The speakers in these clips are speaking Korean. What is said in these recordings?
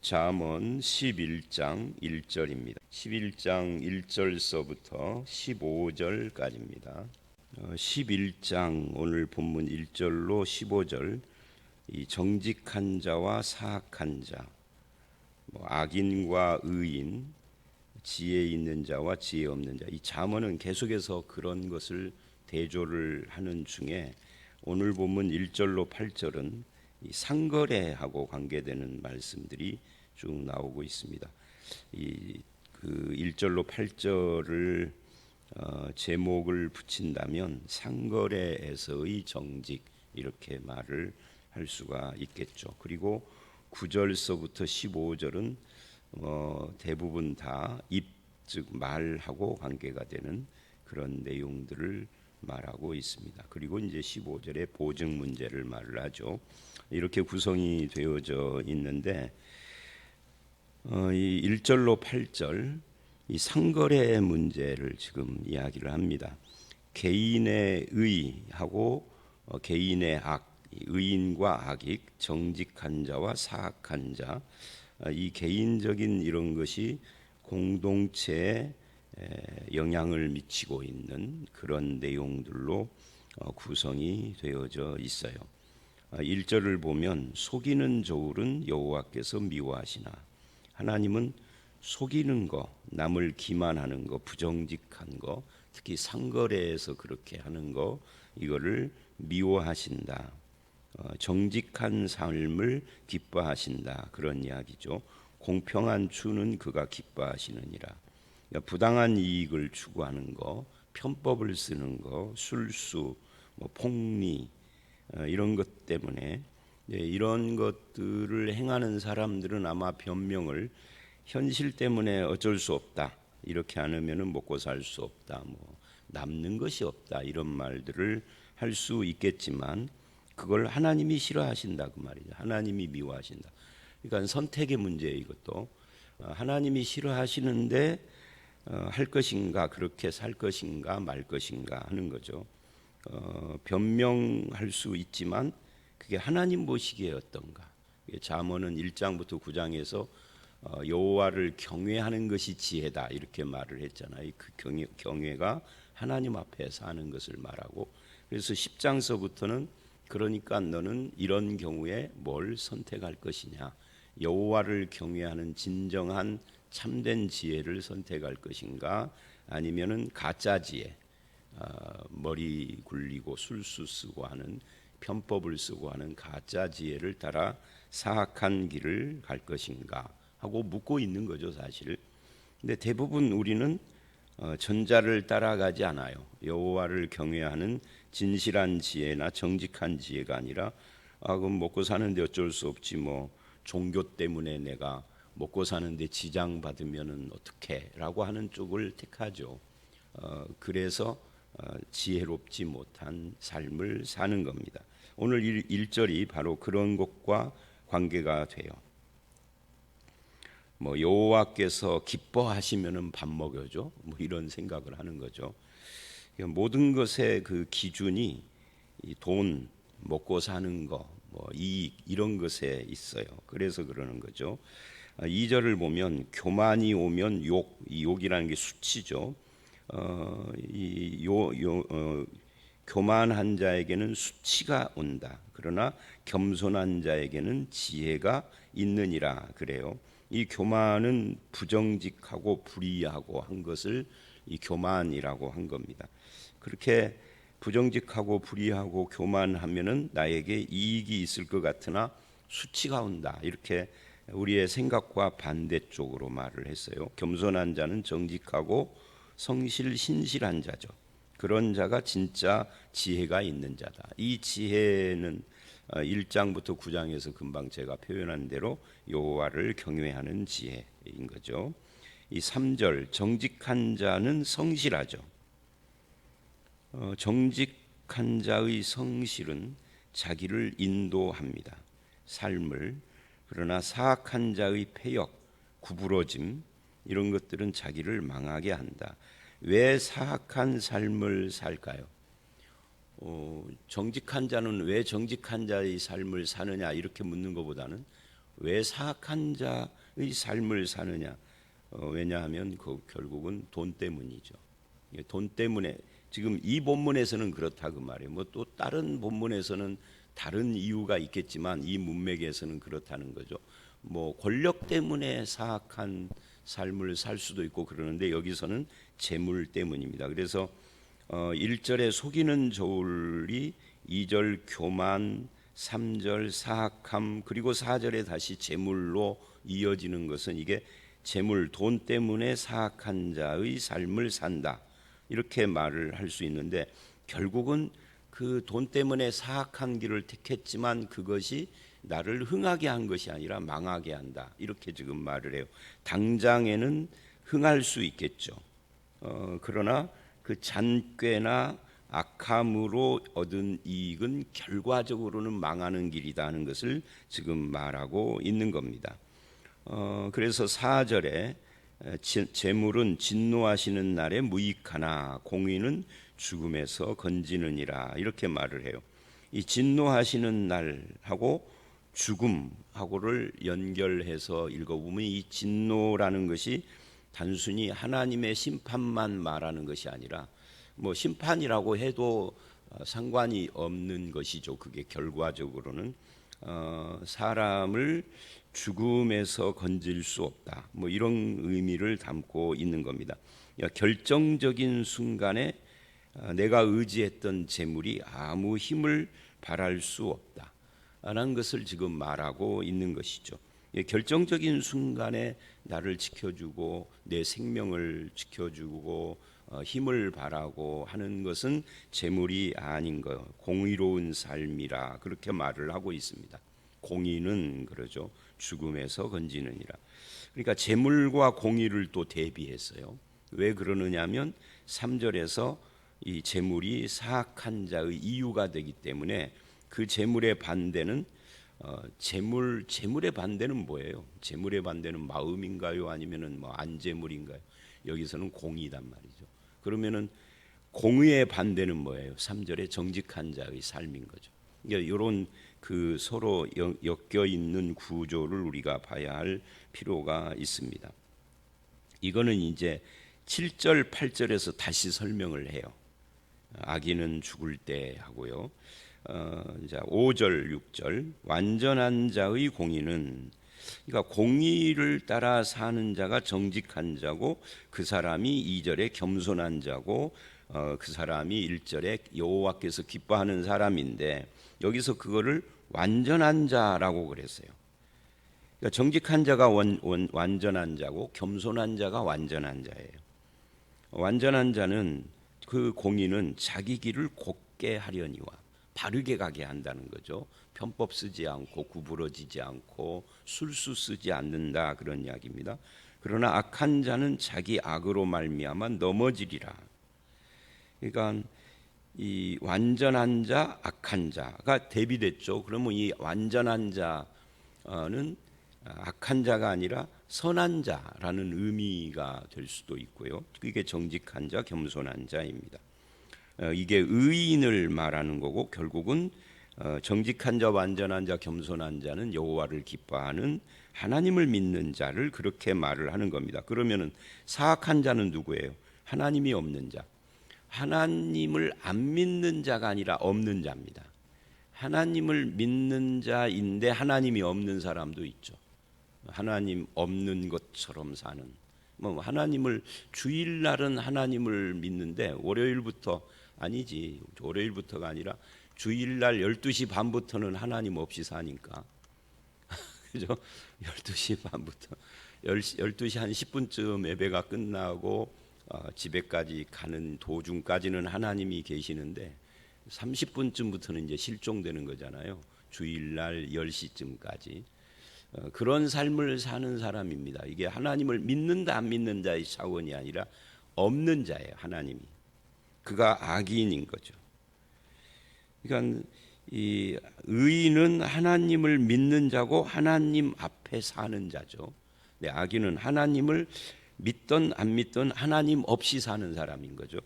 잠언 11장 1절입니다. 11장 1절서부터 15절까지입니다. 11장 오늘 본문 1절로 15절 이 정직한 자와 사악한 자, 악인과 의인, 지혜 있는 자와 지혜 없는 자, 이 잠언은 계속해서 그런 것을 대조를 하는 중에 오늘 본문 1절로 8절은 이 상거래하고 관계되는 말씀들이 쭉 나오고 있습니다. 그 1절로 8절을 제목을 붙인다면 상거래에서의 정직 이렇게 말을 할 수가 있겠죠. 그리고 9절서부터 15절은 대부분 다 입, 즉 말하고 관계가 되는 그런 내용들을 말하고 있습니다. 그리고 이제 15절에 보증 문제를 말을 하죠. 이렇게 구성이 되어져 있는데 이 1절로 8절 이 상거래 문제를 지금 이야기를 합니다. 개인의 의하고 개인의 악, 의인과 악익, 정직한 자와 사악한 자, 이 개인적인 이런 것이 공동체에 영향을 미치고 있는 그런 내용들로 구성이 되어져 있어요. 1절을 보면 속이는 저울은 여호와께서 미워하시나 하나님은 속이는 거, 남을 기만하는 거, 부정직한 거, 특히 상거래에서 그렇게 하는 거 이거를 미워하신다. 정직한 삶을 기뻐하신다. 그런 이야기죠. 공평한 추는 그가 기뻐하시느니라. 그러니까 부당한 이익을 추구하는 거, 편법을 쓰는 거, 술수, 폭리 이런 것 때문에 이런 것들을 행하는 사람들은 아마 변명을 현실 때문에 어쩔 수 없다. 이렇게 안 하면은 먹고 살 수 없다. 남는 것이 없다. 이런 말들을 할 수 있겠지만 그걸 하나님이 싫어하신다 그 말이죠. 하나님이 미워하신다. 그러니까 선택의 문제예요. 이것도 하나님이 싫어하시는데 할 것인가, 그렇게 살 것인가 말 것인가 하는 거죠. 변명할 수 있지만 그게 하나님 보시기에 어떤가. 잠언은 1장부터 9장에서 여호와를 경외하는 것이 지혜다 이렇게 말을 했잖아요. 그 경외가 하나님 앞에서 하는 것을 말하고, 그래서 10장서부터는 그러니까 너는 이런 경우에 뭘 선택할 것이냐, 여호와를 경외하는 진정한 참된 지혜를 선택할 것인가, 아니면은 가짜 지혜, 머리 굴리고 술수 쓰고 하는, 편법을 쓰고 하는 가짜 지혜를 따라 사악한 길을 갈 것인가 하고 묻고 있는 거죠, 사실. 근데 대부분 우리는 전자를 따라가지 않아요. 여호와를 경외하는 진실한 지혜나 정직한 지혜가 아니라 그럼 먹고 사는데 어쩔 수 없지, 종교 때문에 내가 먹고 사는데 지장 받으면은 어떻게라고 하는 쪽을 택하죠. 그래서 지혜롭지 못한 삶을 사는 겁니다. 오늘 1절이 바로 그런 것과 관계가 돼요. 여호와께서 기뻐하시면은 밥 먹여줘, 이런 생각을 하는 거죠. 모든 것의 그 기준이 돈, 먹고 사는 거, 이익 이런 것에 있어요. 그래서 그러는 거죠. 2절을 보면 교만이 오면 욕, 이 욕이라는 게 수치죠. 교만한 자에게는 수치가 온다. 그러나 겸손한 자에게는 지혜가 있느니라 그래요. 이 교만은 부정직하고 불의하고 한 것을 이 교만이라고 한 겁니다. 그렇게 부정직하고 불의하고 교만하면은 나에게 이익이 있을 것 같으나 수치가 온다. 이렇게 우리의 생각과 반대쪽으로 말을 했어요. 겸손한 자는 정직하고 성실 신실한 자죠. 그런 자가 진짜 지혜가 있는 자다. 이 지혜는 1장부터 9장에서 금방 제가 표현한 대로 여호와를 경외하는 지혜인 거죠. 이 3절 정직한 자는 성실하죠. 정직한 자의 성실은 자기를 인도합니다. 삶을. 그러나 사악한 자의 패역, 구부러짐 이런 것들은 자기를 망하게 한다. 왜 사악한 삶을 살까요? 정직한 자는 왜 정직한 자의 삶을 사느냐 이렇게 묻는 것보다는 왜 사악한 자의 삶을 사느냐? 왜냐하면 결국은 돈 때문이죠. 돈 때문에 지금 이 본문에서는 그렇다 그 말이에요. 뭐 또 다른 본문에서는 다른 이유가 있겠지만 이 문맥에서는 그렇다는 거죠. 뭐 권력 때문에 사악한 삶을 살 수도 있고 그러는데 여기서는 재물 때문입니다. 그래서 1절에 속이는 저울이 2절 교만, 3절 사악함, 그리고 4절에 다시 재물로 이어지는 것은 이게 재물, 돈 때문에 사악한 자의 삶을 산다, 이렇게 말을 할 수 있는데 결국은 그 돈 때문에 사악한 길을 택했지만 그것이 나를 흥하게 한 것이 아니라 망하게 한다, 이렇게 지금 말을 해요. 당장에는 흥할 수 있겠죠. 그러나 그 잔꾀나 악함으로 얻은 이익은 결과적으로는 망하는 길이다 하는 것을 지금 말하고 있는 겁니다. 그래서 4절에 재물은 진노하시는 날에 무익하나 공의는 죽음에서 건지느니라, 이렇게 말을 해요. 이 진노하시는 날하고 죽음하고를 연결해서 읽어보면 이 진노라는 것이 단순히 하나님의 심판만 말하는 것이 아니라 뭐 심판이라고 해도 상관이 없는 것이죠. 그게 결과적으로는 사람을 죽음에서 건질 수 없다, 뭐 이런 의미를 담고 있는 겁니다. 결정적인 순간에 내가 의지했던 재물이 아무 힘을 발할 수 없다 라는 것을 지금 말하고 있는 것이죠. 결정적인 순간에 나를 지켜주고 내 생명을 지켜주고 힘을 발하고 하는 것은 재물이 아닌 것, 공의로운 삶이라 그렇게 말을 하고 있습니다. 공의는 그러죠. 죽음에서 건지느니라. 그러니까 재물과 공의를 또 대비했어요. 왜 그러느냐면 3절에서 이 재물이 사악한 자의 이유가 되기 때문에 그 재물의 반대는 재물의 반대는 뭐예요? 재물의 반대는 마음인가요? 아니면은 뭐 안재물인가요? 여기서는 공의단 말이죠. 그러면은 공의의 반대는 뭐예요? 3절에 정직한 자의 삶인 거죠. 그러니까 이런 그 서로 엮여 있는 구조를 우리가 봐야 할 필요가 있습니다. 이거는 이제 7절, 8절에서 다시 설명을 해요. 악인은 죽을 때 하고요. 이제 5절, 6절 완전한 자의 공의는, 그러니까 공의를 따라 사는 자가 정직한 자고 그 사람이 2절에 겸손한 자고 그 사람이 1절에 여호와께서 기뻐하는 사람인데 여기서 그거를 완전한 자라고 그랬어요. 그러니까 정직한 자가 완전한 자고 겸손한 자가 완전한 자예요. 완전한 자는 그 공의는 자기 길을 곱게 하려니와 바르게 가게 한다는 거죠. 편법 쓰지 않고 구부러지지 않고 술수 쓰지 않는다, 그런 이야기입니다. 그러나 악한 자는 자기 악으로 말미암아 넘어지리라. 그러니까 이 완전한 자, 악한 자가 대비됐죠. 그러면 이 완전한 자는 악한 자가 아니라 선한 자라는 의미가 될 수도 있고요. 이게 정직한 자, 겸손한 자입니다. 이게 의인을 말하는 거고 결국은 정직한 자, 완전한 자, 겸손한 자는 여호와를 기뻐하는 하나님을 믿는 자를 그렇게 말을 하는 겁니다. 그러면은 사악한 자는 누구예요? 하나님이 없는 자. 하나님을 안 믿는 자가 아니라 없는 자입니다. 하나님을 믿는 자인데 하나님이 없는 사람도 있죠. 하나님 없는 것처럼 사는, 뭐 하나님을 주일날은 하나님을 믿는데 월요일부터 아니지, 월요일부터가 아니라 주일날 12시 반부터는 하나님 없이 사니까 그죠? 12시 반부터 12시 한 10분쯤 예배가 끝나고 집에까지 가는 도중까지는 하나님이 계시는데 30분쯤부터는 이제 실종되는 거잖아요. 주일날 10시쯤까지 그런 삶을 사는 사람입니다. 이게 하나님을 믿는다 안 믿는다의 차원이 아니라 없는 자예요. 하나님이. 그가 악인인 거죠. 그러니까 이 의인은 하나님을 믿는 자고 하나님 앞에 사는 자죠. 네, 악인은 하나님을 믿던 안 믿던 하나님 없이 사는 사람인 거죠.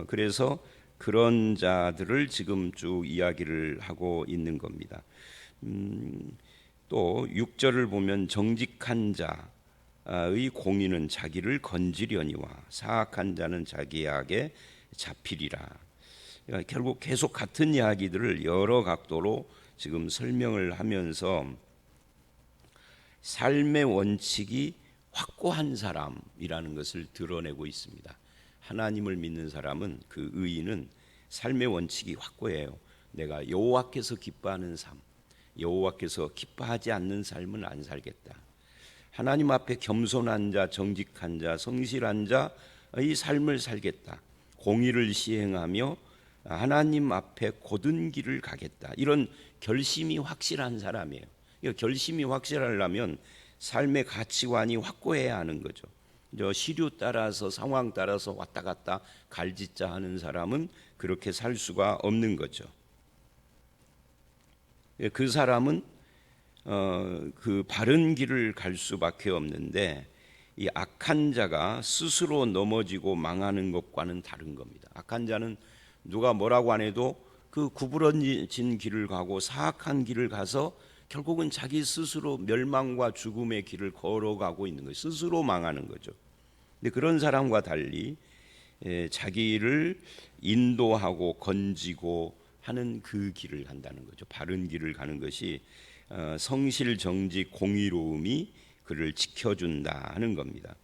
그래서 그런 자들을 지금 쭉 이야기를 하고 있는 겁니다. 또 6절을 보면 정직한 자의 공의는 자기를 건지려니와 사악한 자는 자기의 악에 잡히리라. 그러니까 결국 계속 같은 이야기들을 여러 각도로 지금 설명을 하면서 삶의 원칙이 확고한 사람이라는 것을 드러내고 있습니다. 하나님을 믿는 사람은, 그 의인은 삶의 원칙이 확고해요. 내가 여호와께서 기뻐하는 삶, 여호와께서 기뻐하지 않는 삶은 안 살겠다. 하나님 앞에 겸손한 자, 정직한 자, 성실한 자의 삶을 살겠다. 공의를 시행하며 하나님 앞에 곧은 길을 가겠다. 이런 결심이 확실한 사람이에요. 결심이 확실하려면 삶의 가치관이 확고해야 하는 거죠. 시류 따라서, 상황 따라서 왔다 갔다 갈짓자 하는 사람은 그렇게 살 수가 없는 거죠. 그 사람은 그 바른 길을 갈 수밖에 없는데, 이 악한 자가 스스로 넘어지고 망하는 것과는 다른 겁니다. 악한 자는 누가 뭐라고 안 해도 그 구부러진 길을 가고 사악한 길을 가서 결국은 자기 스스로 멸망과 죽음의 길을 걸어가고 있는 거예요. 스스로 망하는 거죠. 근데 그런 사람과 달리 자기를 인도하고 건지고 하는 그 길을 간다는 거죠. 바른 길을 가는 것이 성실, 정직, 공의로움이 그를 지켜준다 하는 겁니다.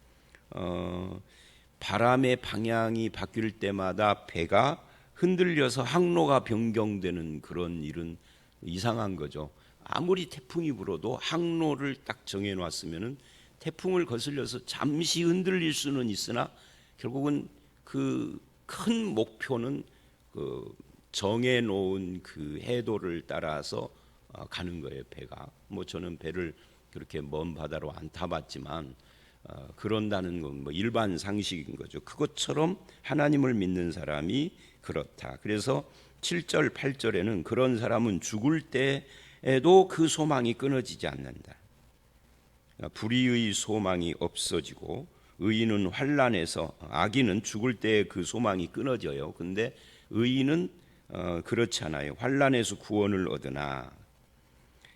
바람의 방향이 바뀔 때마다 배가 흔들려서 항로가 변경되는 그런 일은 이상한 거죠. 아무리 태풍이 불어도 항로를 딱 정해놨으면은 태풍을 거슬려서 잠시 흔들릴 수는 있으나 결국은 그 큰 목표는 그 정해놓은 그 해도를 따라서 가는 거예요. 배가. 뭐 저는 배를 그렇게 먼 바다로 안 타봤지만 그런다는 건 뭐 일반 상식인 거죠. 그것처럼 하나님을 믿는 사람이 그렇다. 그래서 7절, 8절에는 그런 사람은 죽을 때에도 그 소망이 끊어지지 않는다. 불의의 소망이 없어지고 의인은 환난에서, 악인은 죽을 때 그 소망이 끊어져요. 근데 의인은 그렇지 않아요. 환난에서 구원을 얻으나,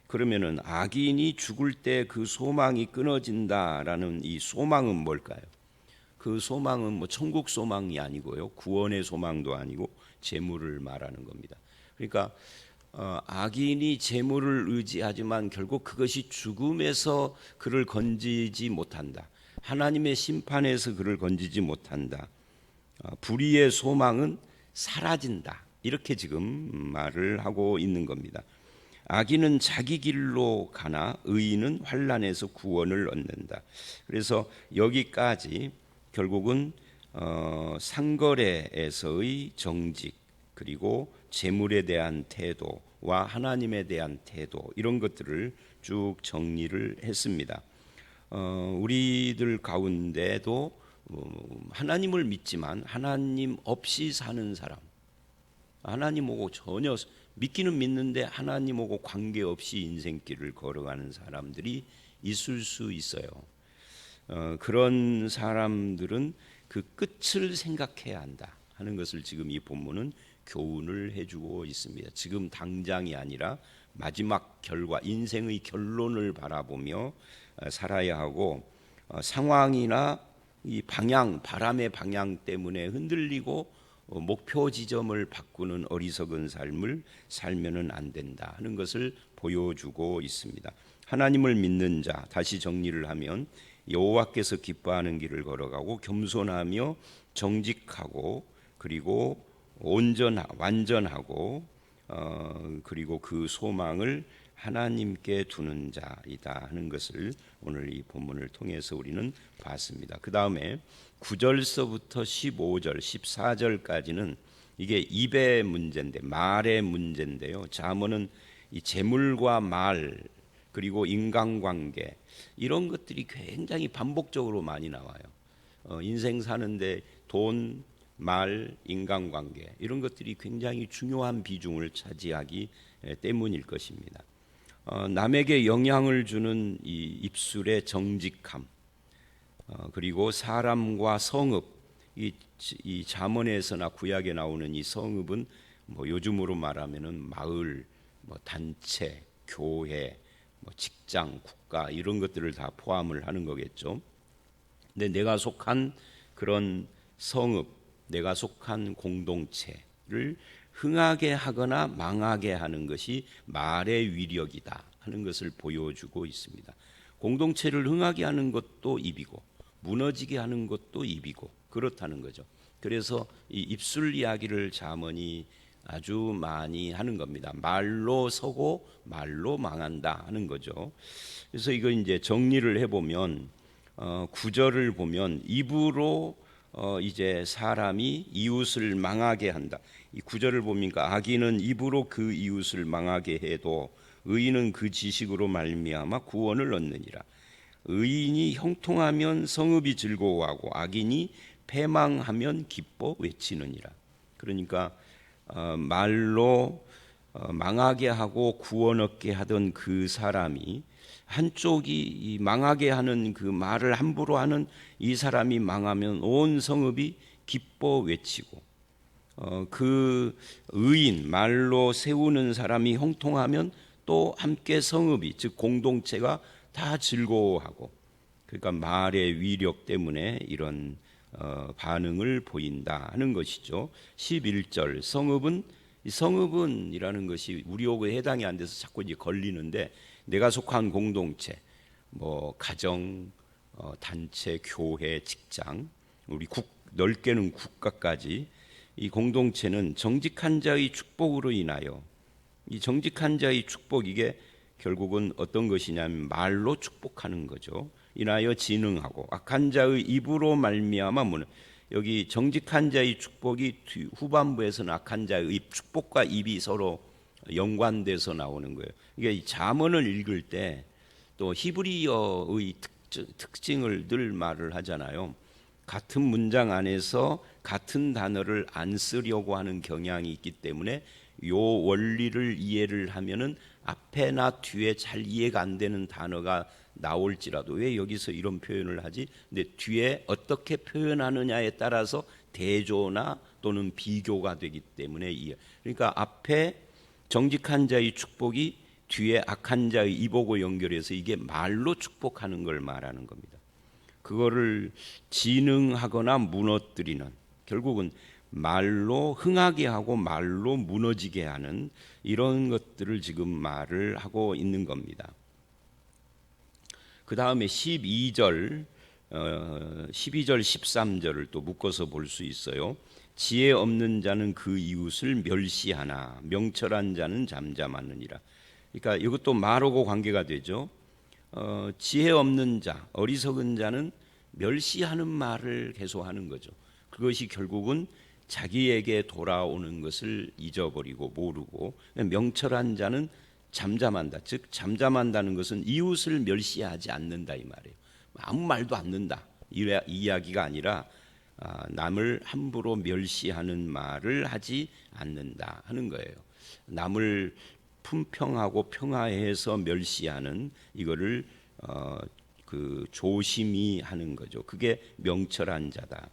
그러면은 악인이 죽을 때 그 소망이 끊어진다라는 이 소망은 뭘까요? 그 소망은 뭐 천국 소망이 아니고요, 구원의 소망도 아니고 재물을 말하는 겁니다. 그러니까 악인이 재물을 의지하지만 결국 그것이 죽음에서 그를 건지지 못한다. 하나님의 심판에서 그를 건지지 못한다. 불의의 소망은 사라진다. 이렇게 지금 말을 하고 있는 겁니다. 악인은 자기 길로 가나 의인은 환난에서 구원을 얻는다. 그래서 여기까지 결국은 상거래에서의 정직, 그리고 재물에 대한 태도와 하나님에 대한 태도, 이런 것들을 쭉 정리를 했습니다. 우리들 가운데도 하나님을 믿지만 하나님 없이 사는 사람, 하나님하고 전혀 믿기는 믿는데 하나님하고 관계없이 인생길을 걸어가는 사람들이 있을 수 있어요. 그런 사람들은 그 끝을 생각해야 한다 하는 것을 지금 이 본문은 교훈을 해주고 있습니다. 지금 당장이 아니라 마지막 결과, 인생의 결론을 바라보며 살아야 하고, 상황이나 이 방향, 바람의 방향 때문에 흔들리고 목표 지점을 바꾸는 어리석은 삶을 살면은 안 된다 하는 것을 보여주고 있습니다. 하나님을 믿는 자, 다시 정리를 하면 여호와께서 기뻐하는 길을 걸어가고 겸손하며 정직하고, 그리고 완전하고, 그리고 그 소망을 하나님께 두는 자이다 하는 것을 오늘 이 본문을 통해서 우리는 봤습니다. 그 다음에 9절서부터 15절, 14절까지는 이게 입의 문제인데, 말의 문제인데요. 잠언은 이 재물과 말, 그리고 인간관계, 이런 것들이 굉장히 반복적으로 많이 나와요. 인생 사는데 돈, 말, 인간관계, 이런 것들이 굉장히 중요한 비중을 차지하기 때문일 것입니다. 남에게 영향을 주는 이 입술의 정직함, 그리고 사람과 성읍, 이 잠언에서나 구약에 나오는 이 성읍은 뭐 요즘으로 말하면은 마을, 뭐 단체, 교회, 뭐 직장, 국가 이런 것들을 다 포함을 하는 거겠죠. 근데 내가 속한 그런 성읍, 내가 속한 공동체를 흥하게 하거나 망하게 하는 것이 말의 위력이다 하는 것을 보여주고 있습니다. 공동체를 흥하게 하는 것도 입이고 무너지게 하는 것도 입이고 그렇다는 거죠. 그래서 이 입술 이야기를 잠언이 아주 많이 하는 겁니다. 말로 서고 말로 망한다 하는 거죠. 그래서 이거 이제 정리를 해보면 9절을 보면 입으로 이제 사람이 이웃을 망하게 한다. 이 9절을 보니까 악인은 입으로 그 이웃을 망하게 해도 의인은 그 지식으로 말미암아 구원을 얻느니라. 의인이 형통하면 성읍이 즐거워하고 악인이 패망하면 기뻐 외치느니라. 그러니까 말로 망하게 하고 구원 얻게 하던 그 사람이 한쪽이 망하게 하는 그 말을 함부로 하는 이 사람이 망하면 온 성읍이 기뻐 외치고 그 의인 말로 세우는 사람이 형통하면 또 함께 성읍이 즉 공동체가 다 즐거워하고 그러니까 말의 위력 때문에 이런 반응을 보인다 하는 것이죠. 11절 성읍은이라는 것이 우리 오고에 해당이 안 돼서 자꾸 이제 걸리는데 내가 속한 공동체, 뭐 가정, 단체, 교회, 직장, 우리 넓게는 국가까지 이 공동체는 정직한 자의 축복으로 인하여 이 정직한 자의 축복 이게 결국은 어떤 것이냐면 말로 축복하는 거죠. 인하여 진흥하고 악한 자의 입으로 말미암아 여기 정직한 자의 축복이 후반부에서는 악한 자의 입 축복과 입이 서로 연관돼서 나오는 거예요. 이게 잠언을 읽을 때 또 히브리어의 특징을 늘 말을 하잖아요. 같은 문장 안에서 같은 단어를 안 쓰려고 하는 경향이 있기 때문에 요 원리를 이해를 하면은 앞에나 뒤에 잘 이해가 안 되는 단어가 나올지라도 왜 여기서 이런 표현을 하지? 근데 뒤에 어떻게 표현하느냐에 따라서 대조나 또는 비교가 되기 때문에 그러니까 앞에 정직한 자의 축복이 뒤에 악한 자의 입하고 연결해서 이게 말로 축복하는 걸 말하는 겁니다. 그거를 진흥하거나 무너뜨리는 결국은 말로 흥하게 하고 말로 무너지게 하는 이런 것들을 지금 말을 하고 있는 겁니다. 그 다음에 12절, 13절을 또 묶어서 볼 수 있어요. 지혜 없는 자는 그 이웃을 멸시하나 명철한 자는 잠잠하느니라. 그러니까 이것도 말하고 관계가 되죠. 지혜 없는 자, 어리석은 자는 멸시하는 말을 계속 하는 거죠. 그것이 결국은 자기에게 돌아오는 것을 잊어버리고 모르고 명철한 자는 잠잠한다. 즉 잠잠한다는 것은 이웃을 멸시하지 않는다 이 말이에요. 아무 말도 않는다 이 이야기가 아니라 남을 함부로 멸시하는 말을 하지 않는다 하는 거예요. 남을 품평하고 평화해서 멸시하는 이거를 그 조심히 하는 거죠. 그게 명철한 자다.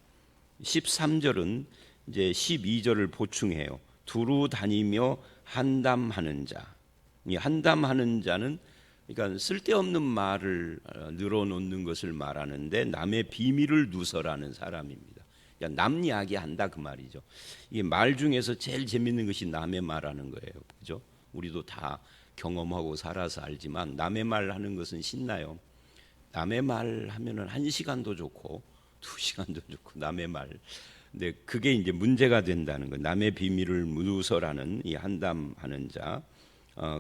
13절은 이제 12절을 보충해요. 두루 다니며 한담하는 자. 이 한담하는 자는 그러니까 쓸데없는 말을 늘어놓는 것을 말하는데 남의 비밀을 누설하는 사람입니다. 그러니까 남 이야기한다 그 말이죠. 이게 말 중에서 제일 재밌는 것이 남의 말하는 거예요. 그죠? 우리도 다 경험하고 살아서 알지만 남의 말 하는 것은 신나요. 남의 말 하면은 1시간도 좋고 2시간도 좋고 남의 말. 근데 그게 이제 문제가 된다는 거. 남의 비밀을 누설하는 이 한담하는 자.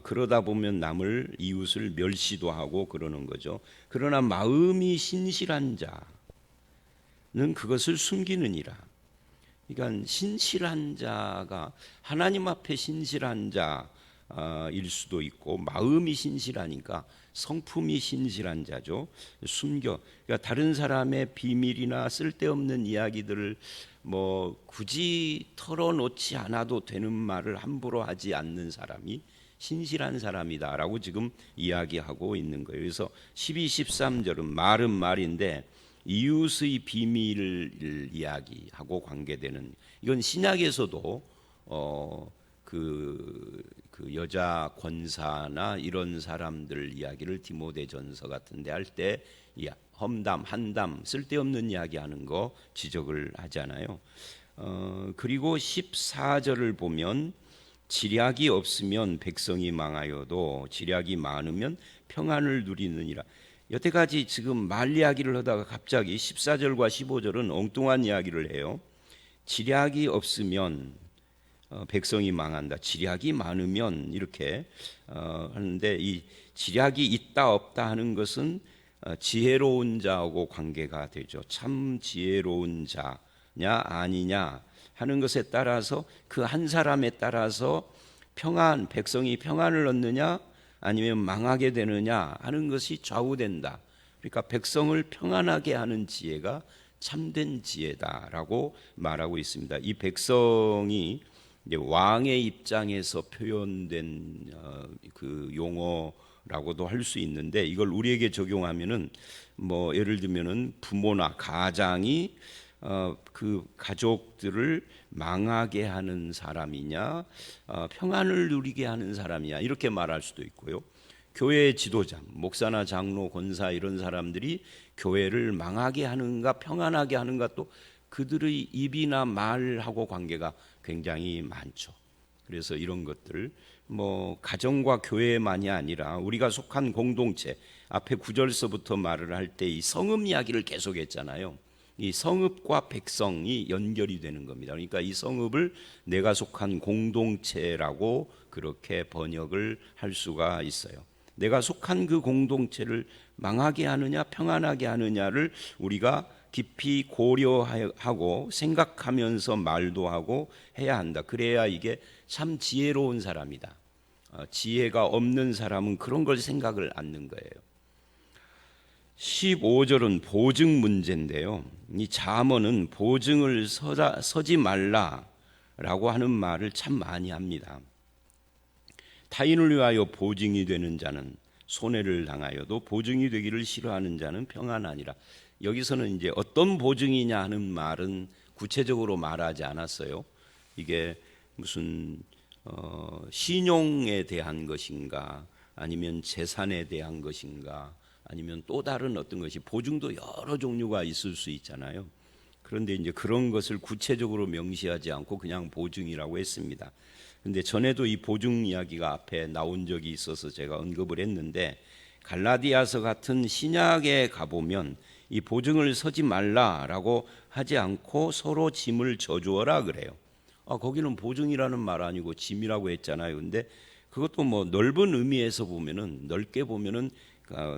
그러다 보면 남을 이웃을 멸시도 하고 그러는 거죠. 그러나 마음이 신실한 자는 그것을 숨기느니라. 그러니까 신실한 자가 하나님 앞에 신실한 자일 수도 있고 마음이 신실하니까 성품이 신실한 자죠. 숨겨. 그러니까 다른 사람의 비밀이나 쓸데없는 이야기들을 뭐 굳이 털어놓지 않아도 되는 말을 함부로 하지 않는 사람이 신실한 사람이다라고 지금 이야기하고 있는 거예요. 그래서 12, 13절은 말은 말인데 이웃의 비밀을 이야기하고 관계되는 이건 신약에서도 그 여자 권사나 이런 사람들 이야기를 디모데전서 같은데 할 때 험담, 한담, 쓸데없는 이야기하는 거 지적을 하잖아요. 그리고 14절을 보면 지략이 없으면 백성이 망하여도 지략이 많으면 평안을 누리느니라. 여태까지 지금 말 이야기를 하다가 갑자기 14절과 15절은 엉뚱한 이야기를 해요. 지략이 없으면 백성이 망한다. 지략이 많으면 이렇게 하는데, 이 지략이 있다 없다 하는 것은 지혜로운 자하고 관계가 되죠. 참 지혜로운 자냐 아니냐 하는 것에 따라서 그 한 사람에 따라서 백성이 평안을 얻느냐 아니면 망하게 되느냐 하는 것이 좌우된다. 그러니까 백성을 평안하게 하는 지혜가 참된 지혜다라고 말하고 있습니다. 이 백성이 이제 왕의 입장에서 표현된 그 용어라고도 할 수 있는데, 이걸 우리에게 적용하면은 뭐 예를 들면은 부모나 가장이 그 가족들을 망하게 하는 사람이냐 평안을 누리게 하는 사람이냐 이렇게 말할 수도 있고요. 교회의 지도자, 목사나 장로, 권사 이런 사람들이 교회를 망하게 하는가 평안하게 하는가, 또 그들의 입이나 말하고 관계가 굉장히 많죠. 그래서 이런 것들 뭐 가정과 교회만이 아니라 우리가 속한 공동체, 앞에 9절서부터 말을 할 때 이 성읍 이야기를 계속했잖아요. 이 성읍과 백성이 연결이 되는 겁니다. 그러니까 이 성읍을 내가 속한 공동체라고 그렇게 번역을 할 수가 있어요. 내가 속한 그 공동체를 망하게 하느냐 평안하게 하느냐를 우리가 깊이 고려하고 생각하면서 말도 하고 해야 한다. 그래야 이게 참 지혜로운 사람이다. 지혜가 없는 사람은 그런 걸 생각을 않는 거예요. 15절은 보증 문제인데요. 이 잠언은 보증을 서지 말라라고 하는 말을 참 많이 합니다. 타인을 위하여 보증이 되는 자는 손해를 당하여도 보증이 되기를 싫어하는 자는 평안하니라. 여기서는 이제 어떤 보증이냐 하는 말은 구체적으로 말하지 않았어요. 이게 무슨 신용에 대한 것인가 아니면 재산에 대한 것인가 아니면 또 다른 어떤 것이, 보증도 여러 종류가 있을 수 있잖아요. 그런데 이제 그런 것을 구체적으로 명시하지 않고 그냥 보증이라고 했습니다. 근데 전에도 이 보증 이야기가 앞에 나온 적이 있어서 제가 언급을 했는데, 갈라디아서 같은 신약에 가보면 이 보증을 서지 말라라고 하지 않고 서로 짐을 져주어라 그래요. 거기는 보증이라는 말 아니고 짐이라고 했잖아요. 근데 그것도 뭐 넓은 의미에서 보면은, 넓게 보면은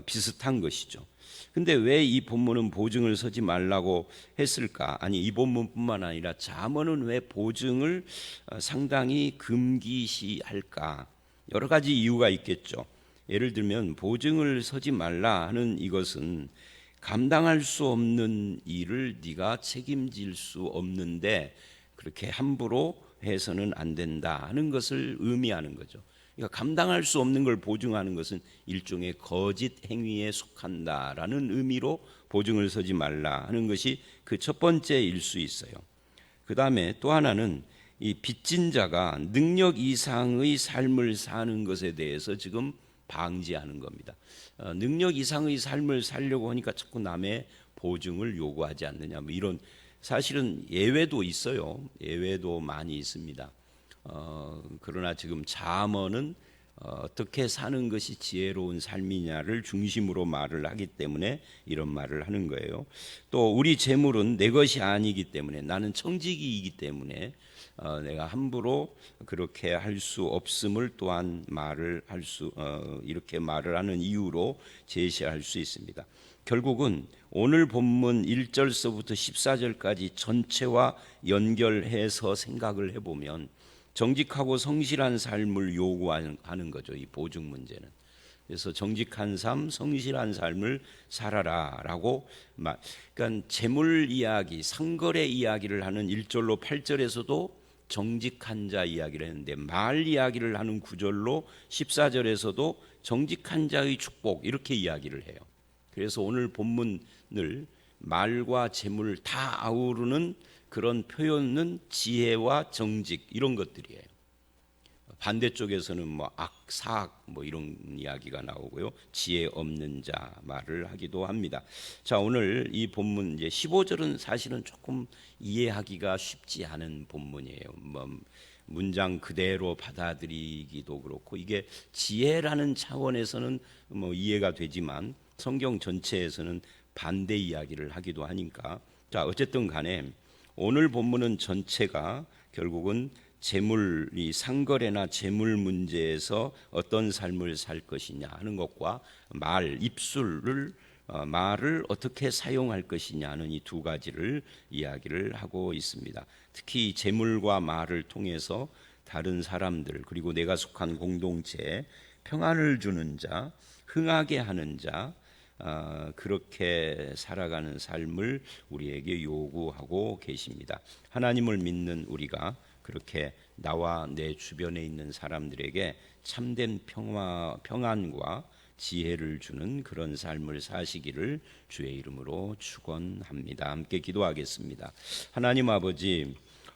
비슷한 것이죠. 근데 왜 이 본문은 보증을 서지 말라고 했을까? 아니, 이 본문뿐만 아니라 잠언은 왜 보증을 상당히 금기시할까? 여러 가지 이유가 있겠죠. 예를 들면 보증을 서지 말라 하는 이것은 감당할 수 없는 일을 네가 책임질 수 없는데 그렇게 함부로 해서는 안 된다 하는 것을 의미하는 거죠. 그러니까 감당할 수 없는 걸 보증하는 것은 일종의 거짓 행위에 속한다라는 의미로 보증을 서지 말라 하는 것이 그 첫 번째일 수 있어요. 그 다음에 또 하나는 이 빚진 자가 능력 이상의 삶을 사는 것에 대해서 지금 방지하는 겁니다. 능력 이상의 삶을 살려고 하니까 자꾸 남의 보증을 요구하지 않느냐, 뭐 이런, 사실은 예외도 있어요. 예외도 많이 있습니다. 그러나 지금 잠언은 어떻게 사는 것이 지혜로운 삶이냐를 중심으로 말을 하기 때문에 이런 말을 하는 거예요. 또 우리 재물은 내 것이 아니기 때문에, 나는 청지기이기 때문에 내가 함부로 그렇게 할 수 없음을 또한 이렇게 말을 하는 이유로 제시할 수 있습니다. 결국은 오늘 본문 1절서부터 14절까지 전체와 연결해서 생각을 해보면 정직하고 성실한 삶을 요구하는 거죠, 이 보증 문제는. 그래서 정직한 삶, 성실한 삶을 살아라라고, 그러니까 재물 이야기, 상거래 이야기를 하는 1절로 8절에서도 정직한 자 이야기를 했는데, 말 이야기를 하는 9절로 14절에서도 정직한 자의 축복 이렇게 이야기를 해요. 그래서 오늘 본문을 말과 재물 다 아우르는 그런 표현은 지혜와 정직 이런 것들이에요. 반대쪽에서는 뭐 악사악 뭐 이런 이야기가 나오고요. 지혜 없는 자 말을 하기도 합니다. 자, 오늘 이 본문 이제 15절은 사실은 조금 이해하기가 쉽지 않은 본문이에요. 뭐 문장 그대로 받아들이기도 그렇고 이게 지혜라는 차원에서는 뭐 이해가 되지만 성경 전체에서는 반대 이야기를 하기도 하니까 자, 어쨌든 간에 오늘 본문은 전체가 결국은 재물, 이 상거래나 재물 문제에서 어떤 삶을 살 것이냐 하는 것과 말을 어떻게 사용할 것이냐는 이 두 가지를 이야기를 하고 있습니다. 특히 재물과 말을 통해서 다른 사람들 그리고 내가 속한 공동체에 평안을 주는 자, 흥하게 하는 자, 그렇게 살아가는 삶을 우리에게 요구하고 계십니다. 하나님을 믿는 우리가 그렇게 나와 내 주변에 있는 사람들에게 참된 평안과 지혜를 주는 그런 삶을 사시기를 주의 이름으로 축원합니다. 함께 기도하겠습니다. 하나님 아버지,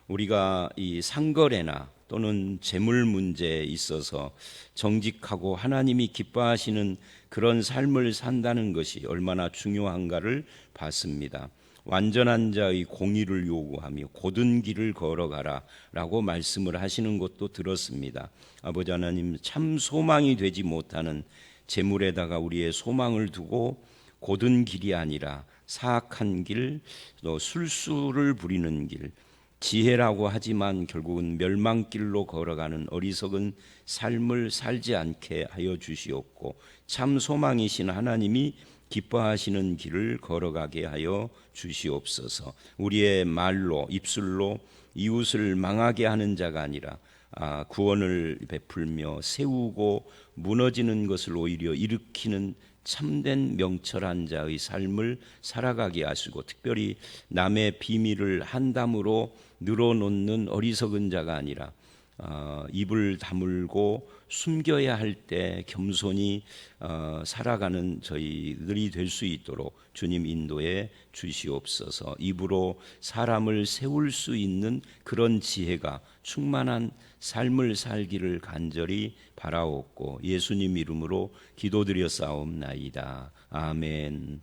우리가 이 상거래나 또는 재물 문제에 있어서 정직하고 하나님이 기뻐하시는 그런 삶을 산다는 것이 얼마나 중요한가를 봤습니다. 완전한 자의 공의를 요구하며 곧은 길을 걸어가라 라고 말씀을 하시는 것도 들었습니다. 아버지 하나님, 참 소망이 되지 못하는 재물에다가 우리의 소망을 두고 곧은 길이 아니라 사악한 길, 또 술수를 부리는 길, 지혜라고 하지만 결국은 멸망길로 걸어가는 어리석은 삶을 살지 않게 하여 주시옵고 참 소망이신 하나님이 기뻐하시는 길을 걸어가게 하여 주시옵소서. 우리의 말로 입술로 이웃을 망하게 하는 자가 아니라 구원을 베풀며 세우고 무너지는 것을 오히려 일으키는 참된 명철한 자의 삶을 살아가게 하시고 특별히 남의 비밀을 한담으로 늘어놓는 어리석은 자가 아니라 입을 다물고 숨겨야 할 때 겸손히 살아가는 저희들이 될 수 있도록 주님 인도해 주시옵소서. 입으로 사람을 세울 수 있는 그런 지혜가 충만한 삶을 살기를 간절히 바라옵고 예수님 이름으로 기도드려 싸움나이다. 아멘.